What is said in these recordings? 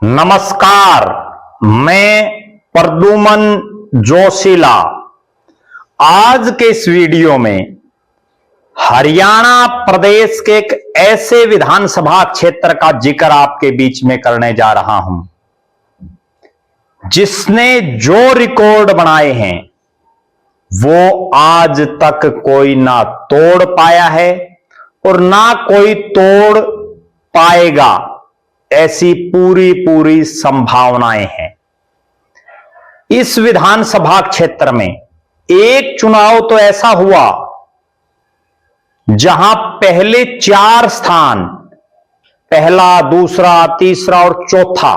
नमस्कार, मैं प्रद्युमन जोशीला। आज के इस वीडियो में हरियाणा प्रदेश के एक ऐसे विधानसभा क्षेत्र का जिक्र आपके बीच में करने जा रहा हूं जिसने जो रिकॉर्ड बनाए हैं वो आज तक कोई ना तोड़ पाया है और ना कोई तोड़ पाएगा, ऐसी पूरी संभावनाएं हैं। इस विधानसभा क्षेत्र में एक चुनाव तो ऐसा हुआ जहां पहले 4 स्थान, पहला, दूसरा, तीसरा और चौथा,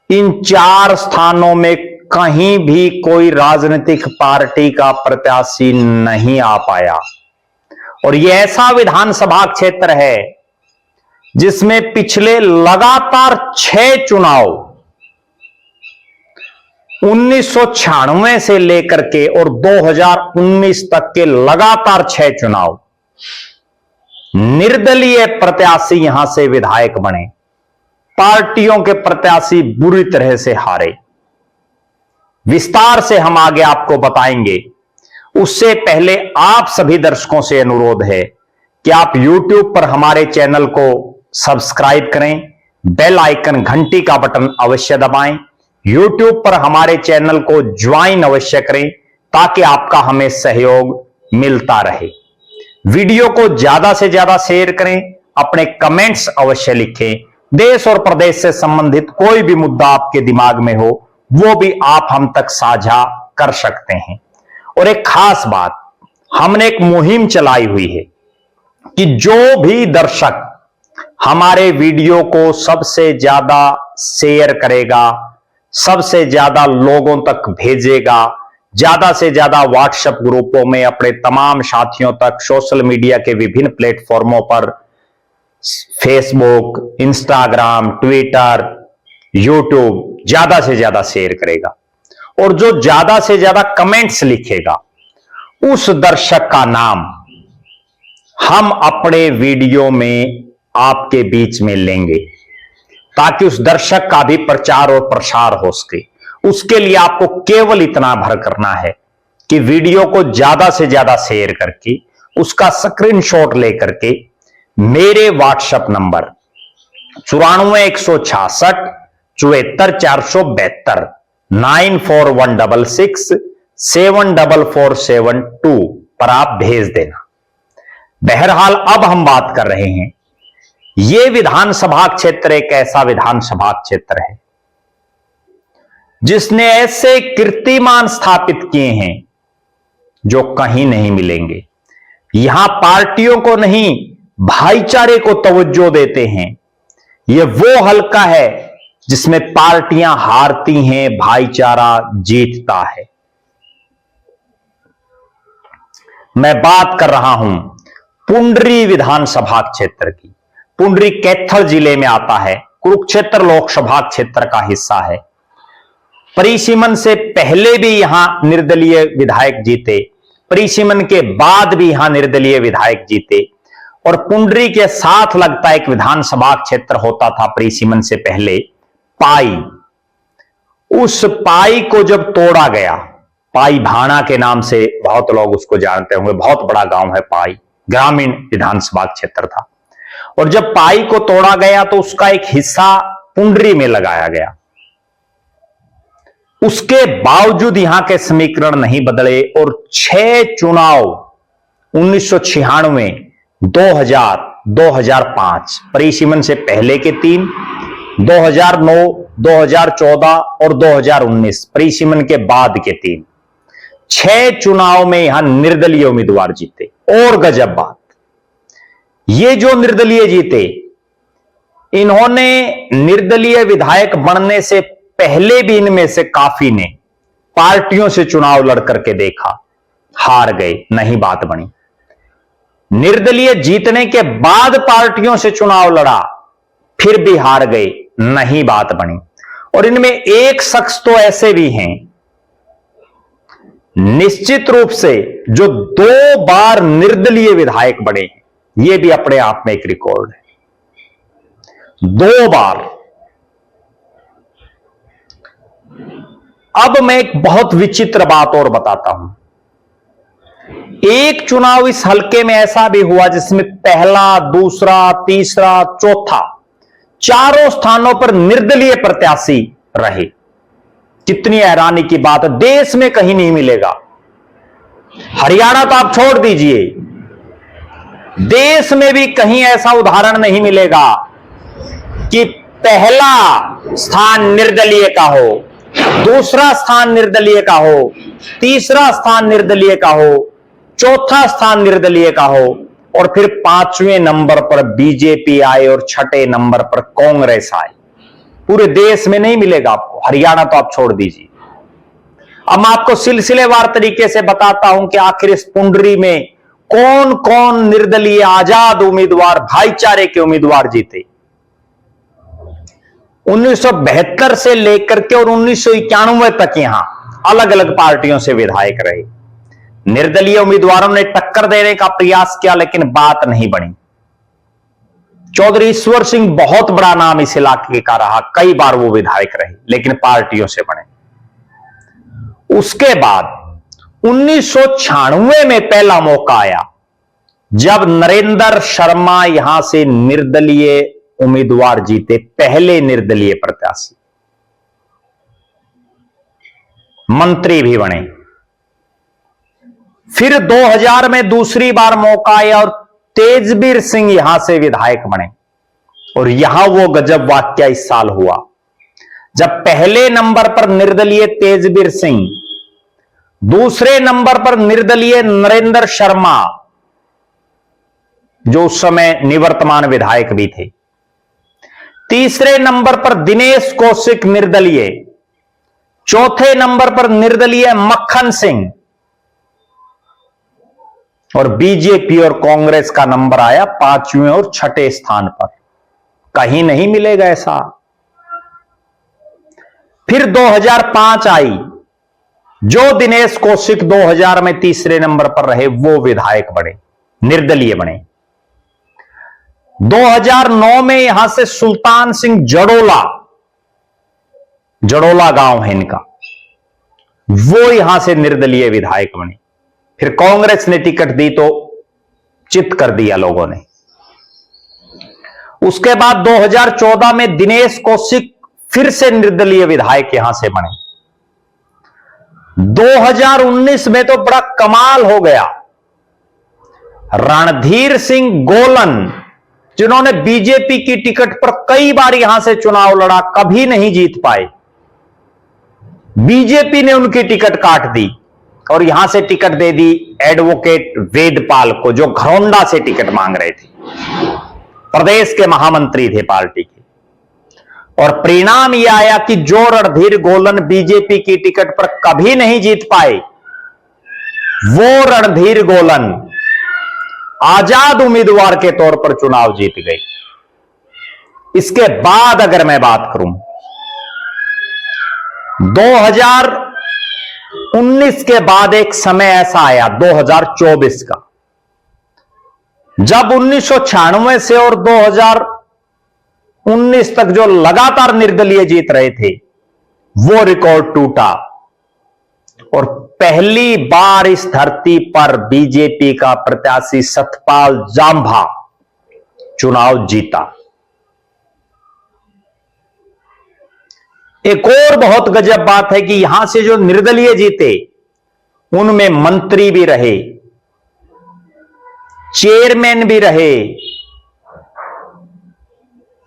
इन 4 स्थानों में कहीं भी कोई राजनीतिक पार्टी का प्रत्याशी नहीं आ पाया। और यह ऐसा विधानसभा क्षेत्र है जिसमें पिछले लगातार 6 चुनाव 1996 से लेकर के और 2019 तक के लगातार 6 चुनाव निर्दलीय प्रत्याशी यहां से विधायक बने, पार्टियों के प्रत्याशी बुरी तरह से हारे। विस्तार से हम आगे आपको बताएंगे। उससे पहले आप सभी दर्शकों से अनुरोध है कि आप YouTube पर हमारे चैनल को सब्सक्राइब करें, बेल आइकन घंटी का बटन अवश्य दबाएं, YouTube पर हमारे चैनल को ज्वाइन अवश्य करें ताकि आपका हमें सहयोग मिलता रहे। वीडियो को ज्यादा से ज्यादा शेयर करें, अपने कमेंट्स अवश्य लिखें। देश और प्रदेश से संबंधित कोई भी मुद्दा आपके दिमाग में हो वो भी आप हम तक साझा कर सकते हैं। और एक खास बात, हमने एक मुहिम चलाई हुई है कि जो भी दर्शक हमारे वीडियो को सबसे ज्यादा शेयर करेगा, सबसे ज्यादा लोगों तक भेजेगा, ज्यादा से ज्यादा व्हाट्सएप ग्रुपों में अपने तमाम साथियों तक, सोशल मीडिया के विभिन्न प्लेटफॉर्मों पर, फेसबुक, इंस्टाग्राम, ट्विटर, यूट्यूब, ज्यादा से ज्यादा शेयर करेगा और जो ज्यादा से ज्यादा कमेंट्स लिखेगा उस दर्शक का नाम हम अपने वीडियो में आपके बीच में लेंगे ताकि उस दर्शक का भी प्रचार और प्रसार हो सके। उसके लिए आपको केवल इतना भर करना है कि वीडियो को ज्यादा से ज्यादा शेयर करके उसका स्क्रीनशॉट लेकर के मेरे व्हाट्सएप नंबर 94 166 74 472 94166 74472 पर आप भेज देना। बहरहाल अब हम बात कर रहे हैं, यह विधानसभा क्षेत्र एक ऐसा विधानसभा क्षेत्र है जिसने ऐसे कीर्तिमान स्थापित किए हैं जो कहीं नहीं मिलेंगे। यहां पार्टियों को नहीं, भाईचारे को तवज्जो देते हैं। यह वो हलका है जिसमें पार्टियां हारती हैं, भाईचारा जीतता है। मैं बात कर रहा हूं पुंडरी विधानसभा क्षेत्र की। पुंडरी कैथल जिले में आता है, कुरुक्षेत्र लोकसभा क्षेत्र का हिस्सा है। परिसीमन से पहले भी यहां निर्दलीय विधायक जीते, परिसीमन के बाद भी यहां निर्दलीय विधायक जीते और पुंडरी के साथ लगता एक विधानसभा क्षेत्र होता था परिसीमन से पहले, पाई। उस पाई को जब तोड़ा गया, पाई भाना के नाम से बहुत लोग उसको जानते होंगे, बहुत बड़ा गांव है पाई, ग्रामीण विधानसभा क्षेत्र था। और जब पाई को तोड़ा गया तो उसका एक हिस्सा पुंडरी में लगाया गया। उसके बावजूद यहां के समीकरण नहीं बदले और 6 चुनाव 1996, 2000, 2005, परिसीमन से पहले के 3, 2009, 2014 और 2019, परिसीमन के बाद के 3, 6 चुनाव में यहां निर्दलीय उम्मीदवार जीते। और गजब बात, ये जो निर्दलीय जीते, इन्होंने निर्दलीय विधायक बनने से पहले भी इनमें से काफी ने पार्टियों से चुनाव लड़ करके देखा, हार गए, नहीं बात बनी। निर्दलीय जीतने के बाद पार्टियों से चुनाव लड़ा, फिर भी हार गए, नहीं बात बनी। और इनमें एक शख्स तो ऐसे भी हैं निश्चित रूप से जो 2 बार निर्दलीय विधायक बने हैं, यह भी अपने आप में एक रिकॉर्ड है। 2 बार अब मैं एक बहुत विचित्र बात और बताता हूं। एक चुनाव इस हलके में ऐसा भी हुआ जिसमें पहला, दूसरा, तीसरा, चौथा, चारों स्थानों पर निर्दलीय प्रत्याशी रहे। कितनी हैरानी की बात है, देश में कहीं नहीं मिलेगा। हरियाणा तो आप छोड़ दीजिए, देश में भी कहीं ऐसा उदाहरण नहीं मिलेगा कि पहला स्थान निर्दलीय का हो, दूसरा स्थान निर्दलीय का हो, तीसरा स्थान निर्दलीय का हो, चौथा स्थान निर्दलीय का हो और फिर 5वें नंबर पर बीजेपी आए और 6ठे नंबर पर कांग्रेस आए। पूरे देश में नहीं मिलेगा आपको, हरियाणा तो आप छोड़ दीजिए। अब मैं आपको सिलसिलेवार तरीके से बताता हूं कि आखिर इस पुंडरी में कौन कौन निर्दलीय आजाद उम्मीदवार, भाईचारे के उम्मीदवार जीते। 1972 से लेकर के और 1991 तक यहां अलग अलग पार्टियों से विधायक रहे। निर्दलीय उम्मीदवारों ने टक्कर देने का प्रयास किया लेकिन बात नहीं बनी। चौधरी ईश्वर सिंह बहुत बड़ा नाम इस इलाके का रहा, कई बार वो विधायक रहे लेकिन पार्टियों से बने। उसके बाद 1996 में पहला मौका आया जब नरेंद्र शर्मा यहां से निर्दलीय उम्मीदवार जीते, पहले निर्दलीय प्रत्याशी, मंत्री भी बने। फिर 2000 में दूसरी बार मौका आया और तेजवीर सिंह यहां से विधायक बने। और यहां वो गजब वाकया इस साल हुआ जब पहले नंबर पर निर्दलीय तेजवीर सिंह, दूसरे नंबर पर निर्दलीय नरेंद्र शर्मा जो उस समय निवर्तमान विधायक भी थे, तीसरे नंबर पर दिनेश कौशिक निर्दलीय, चौथे नंबर पर निर्दलीय मक्खन सिंह और बीजेपी और कांग्रेस का नंबर आया 5वें और 6ठे स्थान पर। कहीं नहीं मिलेगा ऐसा। फिर 2005 आई, जो दिनेश कौशिक 2000 में तीसरे नंबर पर रहे वो विधायक बने, निर्दलीय बने। 2009 में यहां से सुल्तान सिंह जड़ोला गांव है इनका, वो यहां से निर्दलीय विधायक बने। फिर कांग्रेस ने टिकट दी तो चित कर दिया लोगों ने। उसके बाद 2014 में दिनेश कौशिक फिर से निर्दलीय विधायक यहां से बने। 2019 में तो बड़ा कमाल हो गया, रणधीर सिंह गोलन जिन्होंने बीजेपी की टिकट पर कई बार यहां से चुनाव लड़ा, कभी नहीं जीत पाए, बीजेपी ने उनकी टिकट काट दी और यहां से टिकट दे दी एडवोकेट वेदपाल को, जो घरौंडा से टिकट मांग रहे थे, प्रदेश के महामंत्री थे पार्टी के। और परिणाम यह आया कि जो रणधीर गोलन बीजेपी की टिकट पर कभी नहीं जीत पाए, वो रणधीर गोलन आजाद उम्मीदवार के तौर पर चुनाव जीत गए। इसके बाद अगर मैं बात करूं 2019 के बाद एक समय ऐसा आया 2024 का, जब 1996 से और 2019 तक जो लगातार निर्दलीय जीत रहे थे वो रिकॉर्ड टूटा और पहली बार इस धरती पर बीजेपी का प्रत्याशी सतपाल जांभा चुनाव जीता। एक और बहुत गजब बात है कि यहां से जो निर्दलीय जीते उनमें मंत्री भी रहे, चेयरमैन भी रहे,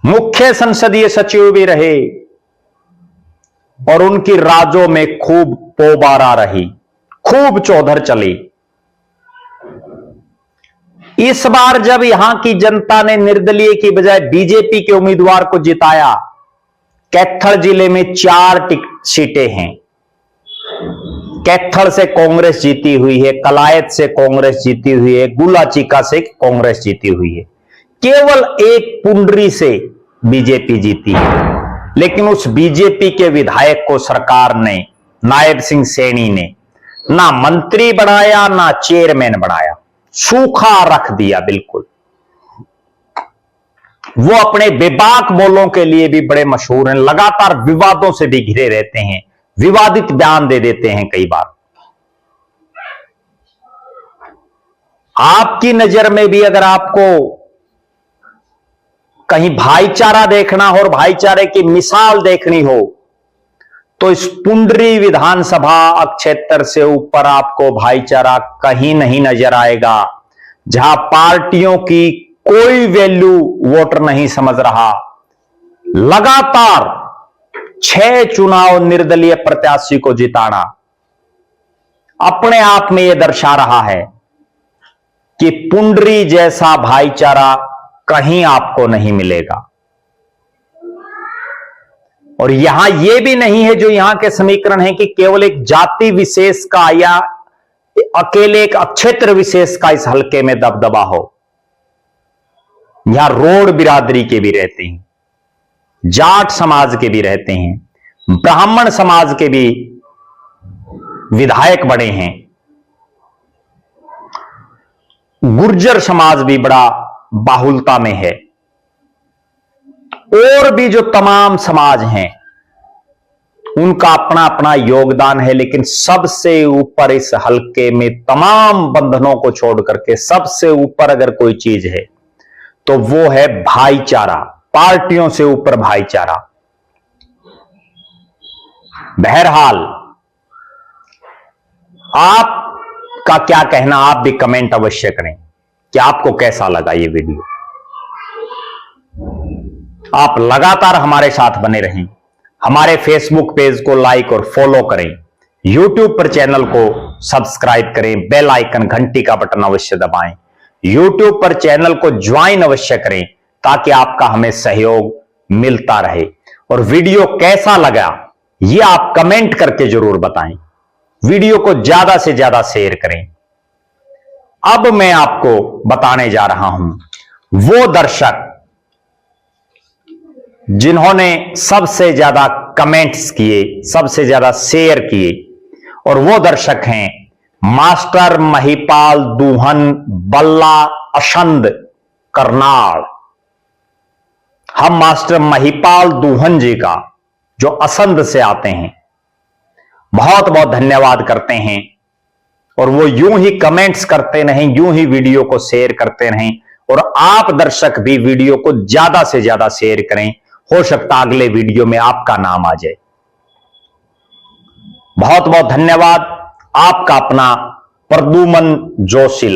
मुख्य संसदीय सचिव भी रहे और उनकी राजों में खूब पोबारा रही, खूब चौधर चली। इस बार जब यहां की जनता ने निर्दलीय की बजाय बीजेपी के उम्मीदवार को जिताया, कैथल जिले में 4 सीटें हैं। कैथल से कांग्रेस जीती हुई है, कलायत से कांग्रेस जीती हुई है, गुलाचिका से कांग्रेस जीती हुई है। केवल एक पुंडरी से बीजेपी जीती है, लेकिन उस बीजेपी के विधायक को सरकार ने, नायब सिंह सैनी ने, ना मंत्री बनाया ना चेयरमैन बनाया, सूखा रख दिया बिल्कुल। वो अपने बेबाक बोलों के लिए भी बड़े मशहूर हैं, लगातार विवादों से भी घिरे रहते हैं, विवादित बयान दे देते हैं कई बार। आपकी नजर में भी अगर आपको कहीं भाईचारा देखना हो और भाईचारे की मिसाल देखनी हो तो इस पुंडरी विधानसभा क्षेत्र से ऊपर आपको भाईचारा कहीं नहीं नजर आएगा, जहां पार्टियों की कोई वैल्यू वोटर नहीं समझ रहा। लगातार 6 चुनाव निर्दलीय प्रत्याशी को जिताना अपने आप में यह दर्शा रहा है कि पुंडरी जैसा भाईचारा कहीं आपको नहीं मिलेगा। और यहां यह भी नहीं है जो यहां के समीकरण है कि केवल एक जाति विशेष का या अकेले एक क्षेत्र विशेष का इस हलके में दबदबा हो। यहां रोड बिरादरी के भी रहते हैं, जाट समाज के भी रहते हैं, ब्राह्मण समाज के भी विधायक बड़े हैं, गुर्जर समाज भी बड़ा बाहुलता में है, और भी जो तमाम समाज हैं उनका अपना अपना योगदान है। लेकिन सबसे ऊपर इस हलके में तमाम बंधनों को छोड़ करके सबसे ऊपर अगर कोई चीज है तो वो है भाईचारा, पार्टियों से ऊपर भाईचारा। बहरहाल आपका क्या कहना, आप भी कमेंट अवश्य करें कि आपको कैसा लगा ये वीडियो। आप लगातार हमारे साथ बने रहें, हमारे फेसबुक पेज को लाइक और फॉलो करें, यूट्यूब पर चैनल को सब्सक्राइब करें, बेल आइकन घंटी का बटन अवश्य दबाएं, यूट्यूब पर चैनल को ज्वाइन अवश्य करें ताकि आपका हमें सहयोग मिलता रहे। और वीडियो कैसा लगा ये आप कमेंट करके जरूर बताएं, वीडियो को ज्यादा से ज्यादा शेयर करें। अब मैं आपको बताने जा रहा हूं वो दर्शक जिन्होंने सबसे ज्यादा कमेंट्स किए, सबसे ज्यादा शेयर किए, और वो दर्शक हैं मास्टर महिपाल दूहन, बल्ला, असंध, करनाल। हम मास्टर महिपाल दूहन जी का जो असंध से आते हैं बहुत बहुत धन्यवाद करते हैं, और वो यूं ही कमेंट्स करते रहें, यूं ही वीडियो को शेयर करते रहें, और आप दर्शक भी वीडियो को ज्यादा से ज्यादा शेयर करें। हो सकता अगले वीडियो में आपका नाम आ जाए। बहुत बहुत धन्यवाद। आपका अपना प्रद्युमन जोशी।